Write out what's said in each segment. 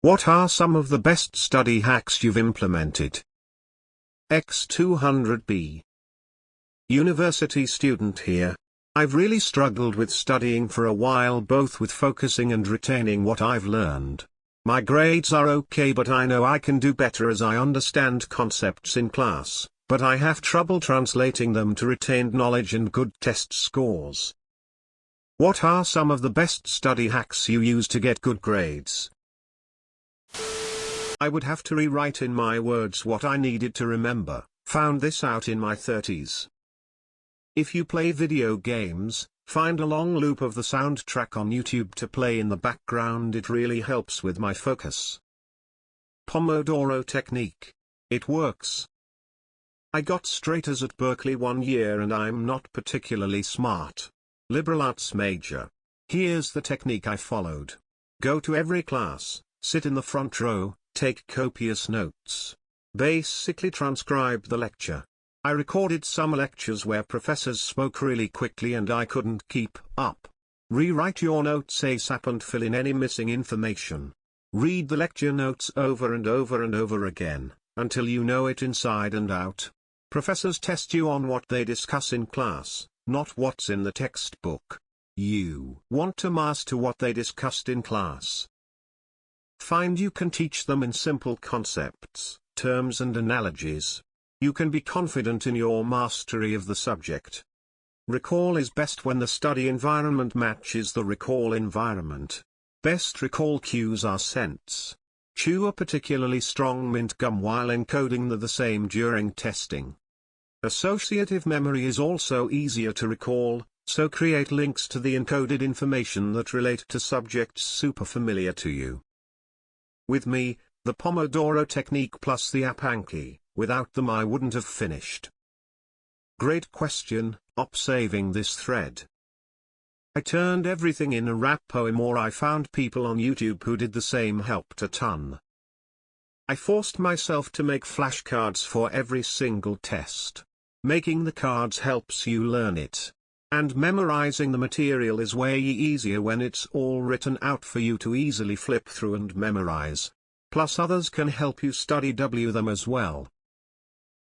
What are some of the best study hacks you've implemented? X200B. University student here. I've really struggled with studying for a while, both with focusing and retaining what I've learned. My grades are okay, but I know I can do better as I understand concepts in class, but I have trouble translating them to retained knowledge and good test scores. What are some of the best study hacks you use to get good grades? I would have to rewrite in my words what I needed to remember. Found this out in my 30s. If you play video games, find a long loop of the soundtrack on YouTube to play in the background. It really helps with my focus. Pomodoro technique. It works. I got straight A's at Berkeley 1 year and I'm not particularly smart. Liberal arts major. Here's the technique I followed. Go to every class, sit in the front row, take copious notes. Basically transcribe the lecture. I recorded some lectures where professors spoke really quickly and I couldn't keep up. Rewrite your notes ASAP and fill in any missing information. Read the lecture notes over and over and over again, until you know it inside and out. Professors test you on what they discuss in class, not what's in the textbook. You want to master what they discussed in class. Find you can teach them in simple concepts, terms and analogies. You can be confident in your mastery of the subject. Recall is best when the study environment matches the recall environment. Best recall cues are scents. Chew a particularly strong mint gum while encoding the same during testing. Associative memory is also easier to recall, so create links to the encoded information that relate to subjects super familiar to you. With me, the Pomodoro technique plus the app Anki. Without them I wouldn't have finished. Great question, saving this thread. I turned everything in a rap poem, or I found people on YouTube who did the same, helped a ton. I forced myself to make flashcards for every single test. Making the cards helps you learn it. And memorizing the material is way easier when it's all written out for you to easily flip through and memorize. Plus others can help you study them as well.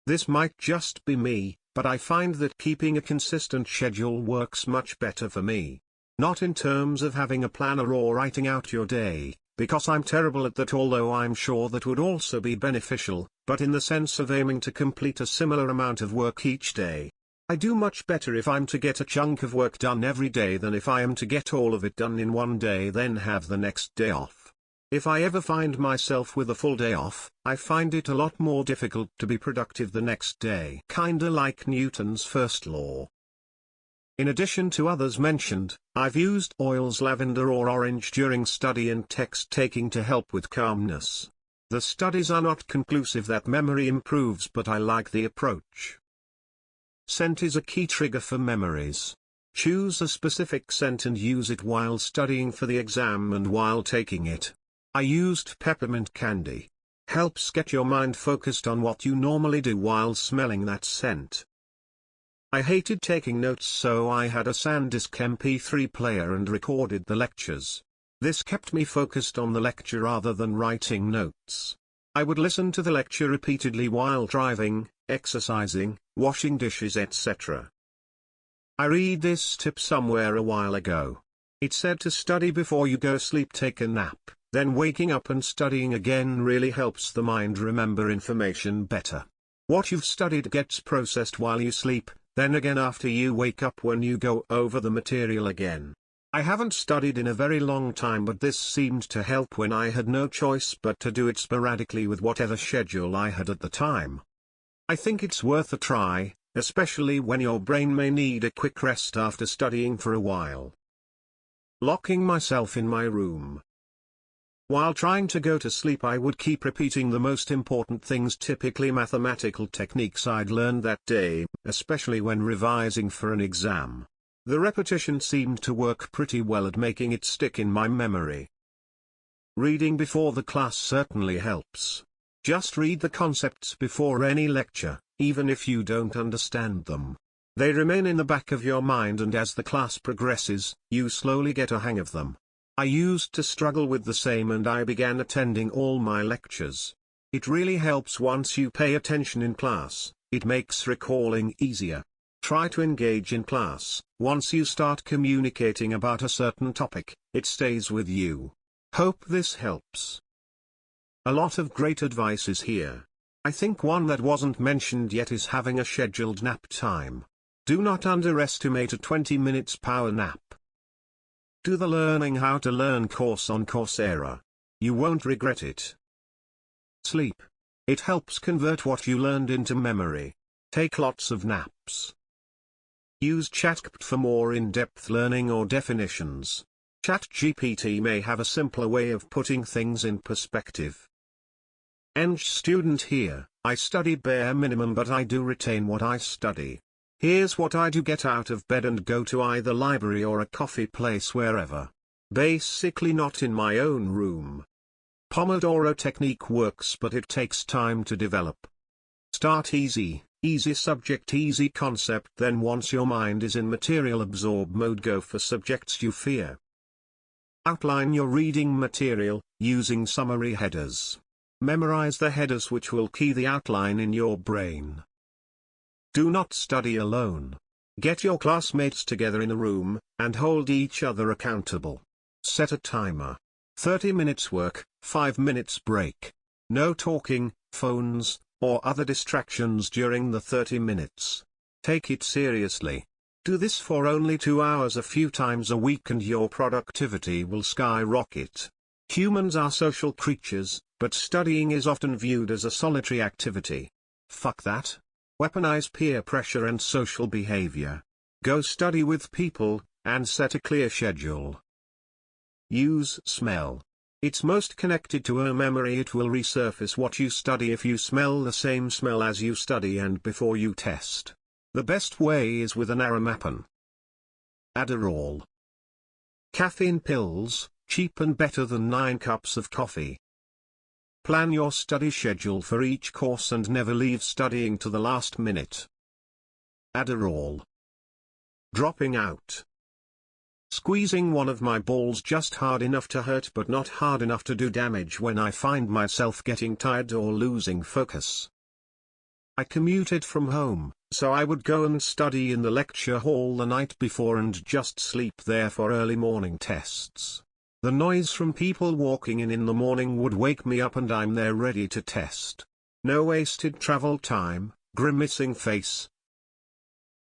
This might just be me, but I find that keeping a consistent schedule works much better for me. Not in terms of having a planner or writing out your day, because I'm terrible at that, although I'm sure that would also be beneficial, but in the sense of aiming to complete a similar amount of work each day. I do much better if I'm to get a chunk of work done every day than if I am to get all of it done in one day then have the next day off. If I ever find myself with a full day off, I find it a lot more difficult to be productive the next day. Kinda like Newton's first law. In addition to others mentioned, I've used oils lavender or orange during study and text taking to help with calmness. The studies are not conclusive that memory improves, but I like the approach. Scent is a key trigger for memories. Choose a specific scent and use it while studying for the exam and while taking it. I used peppermint candy. Helps get your mind focused on what you normally do while smelling that scent. I hated taking notes, so I had a SanDisk MP3 player and recorded the lectures. This kept me focused on the lecture rather than writing notes. I would listen to the lecture repeatedly while driving, exercising, washing dishes, etc. I read this tip somewhere a while ago. It said to study before you go sleep, take a nap. Then waking up and studying again really helps the mind remember information better. What you've studied gets processed while you sleep, then again after you wake up when you go over the material again. I haven't studied in a very long time, but this seemed to help when I had no choice but to do it sporadically with whatever schedule I had at the time. I think it's worth a try, especially when your brain may need a quick rest after studying for a while. Locking myself in my room. While trying to go to sleep, I would keep repeating the most important things, typically mathematical techniques I'd learned that day, especially when revising for an exam. The repetition seemed to work pretty well at making it stick in my memory. Reading before the class certainly helps. Just read the concepts before any lecture, even if you don't understand them. They remain in the back of your mind, and as the class progresses, you slowly get a hang of them. I used to struggle with the same and I began attending all my lectures. It really helps once you pay attention in class, it makes recalling easier. Try to engage in class. Once you start communicating about a certain topic, it stays with you. Hope this helps. A lot of great advice is here. I think one that wasn't mentioned yet is having a scheduled nap time. Do not underestimate a 20 minutes power nap. Do the Learning How to Learn course on Coursera. You won't regret it. Sleep. It helps convert what you learned into memory. Take lots of naps. Use ChatGPT for more in-depth learning or definitions. ChatGPT may have a simpler way of putting things in perspective. Eng student here. I study bare minimum but I do retain what I study. Here's what I do: get out of bed and go to either library or a coffee place wherever. Basically not in my own room. Pomodoro technique works but it takes time to develop. Start easy, easy subject, easy concept, then once your mind is in material absorb mode go for subjects you fear. Outline your reading material, using summary headers. Memorize the headers which will key the outline in your brain. Do not study alone. Get your classmates together in a room, and hold each other accountable. Set a timer. 30 minutes work, 5 minutes break. No talking, phones, or other distractions during the 30 minutes. Take it seriously. Do this for only 2 hours a few times a week and your productivity will skyrocket. Humans are social creatures, but studying is often viewed as a solitary activity. Fuck that. Weaponize peer pressure and social behavior. Go study with people, and set a clear schedule. Use smell. It's most connected to a memory. It will resurface what you study if you smell the same smell as you study and before you test. The best way is with an aromapen. Adderall. Caffeine pills, cheap and better than 9 cups of coffee. Plan your study schedule for each course and never leave studying to the last minute. Adderall. Dropping out. Squeezing one of my balls just hard enough to hurt but not hard enough to do damage when I find myself getting tired or losing focus. I commuted from home, so I would go and study in the lecture hall the night before and just sleep there for early morning tests. The noise from people walking in the morning would wake me up and I'm there ready to test. No wasted travel time, grimacing face.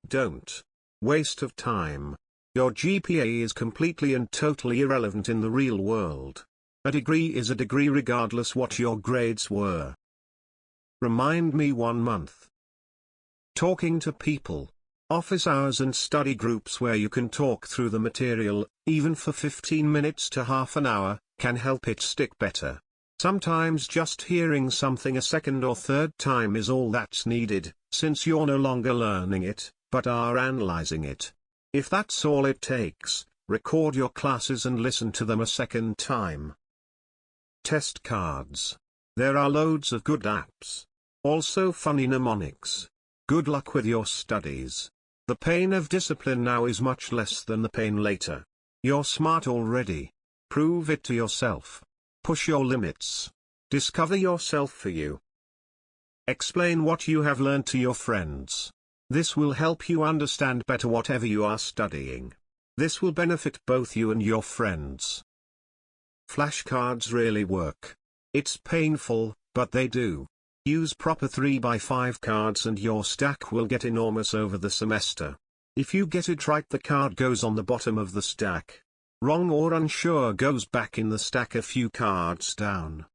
Don't. Waste of time. Your GPA is completely and totally irrelevant in the real world. A degree is a degree regardless what your grades were. Remind me 1 month. Talking to people. Office hours and study groups where you can talk through the material, even for 15 minutes to half an hour, can help it stick better. Sometimes just hearing something a second or third time is all that's needed, since you're no longer learning it, but are analyzing it. If that's all it takes, record your classes and listen to them a second time. Test cards. There are loads of good apps. Also funny mnemonics. Good luck with your studies. The pain of discipline now is much less than the pain later. You're smart already. Prove it to yourself. Push your limits. Discover yourself for you. Explain what you have learned to your friends. This will help you understand better whatever you are studying. This will benefit both you and your friends. Flashcards really work. It's painful, but they do. Use proper 3x5 cards and your stack will get enormous over the semester. If you get it right, the card goes on the bottom of the stack. Wrong or unsure goes back in the stack a few cards down.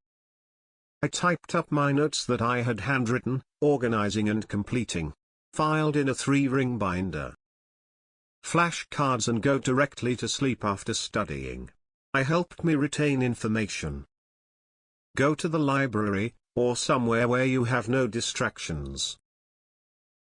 I typed up my notes that I had handwritten, organizing and completing. Filed in a 3-ring binder. Flashcards and go directly to sleep after studying. I helped me retain information. Go to the library, or somewhere where you have no distractions.